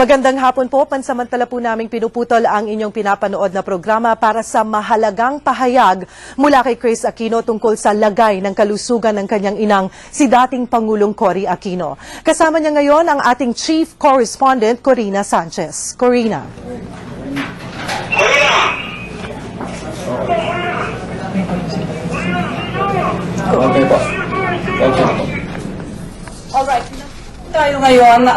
Magandang hapon po. Pansamantala po naming pinuputol ang inyong pinapanood na programa para sa mahalagang pahayag mula kay Chris Aquino tungkol sa lagay ng kalusugan ng kanyang inang, si dating Pangulong Cory Aquino. Kasama niya ngayon ang ating Chief Correspondent, Corina Sanchez. Corina. Okay po. Alright. Tayo ngayon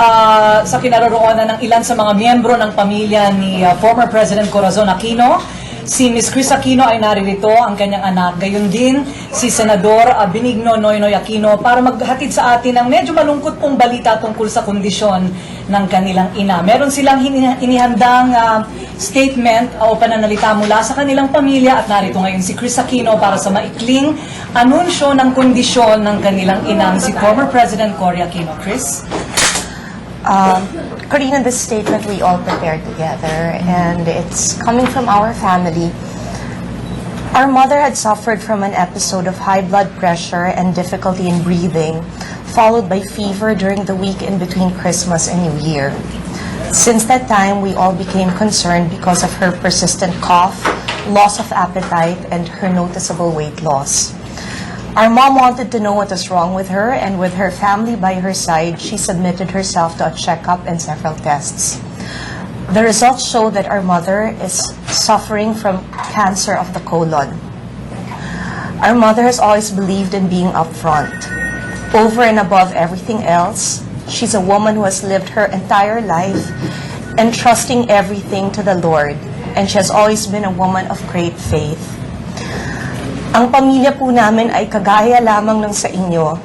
sa kinaroroonan ng ilan sa mga miyembro ng pamilya ni former President Corazon Aquino. Si Ms. Chris Aquino ay naririto, ang kanyang anak. Gayon din si Senador Benigno Noynoy Aquino para maghatid sa atin ng medyo malungkot pong balita tungkol sa kondisyon ng kanilang ina. Meron silang inihandang statement o pananalita mula sa kanilang pamilya at narito ngayon si Chris Aquino para sa maikling anunsyo ng kondisyon ng kanilang inang si former President Cory Aquino. Chris? Corina, this statement we all prepared together, and it's coming from our family. Our mother had suffered from an episode of high blood pressure and difficulty in breathing, followed by fever during the week in between Christmas and New Year. Since that time, we all became concerned because of her persistent cough, loss of appetite, and her noticeable weight loss. Our mom wanted to know what was wrong with her, and with her family by her side, she submitted herself to a checkup and several tests. The results show that our mother is suffering from cancer of the colon. Our mother has always believed in being upfront. Over and above everything else, she's a woman who has lived her entire life entrusting everything to the Lord, and she has always been a woman of great faith. Ang pamilya po namin ay kagaya lamang ng sa inyo.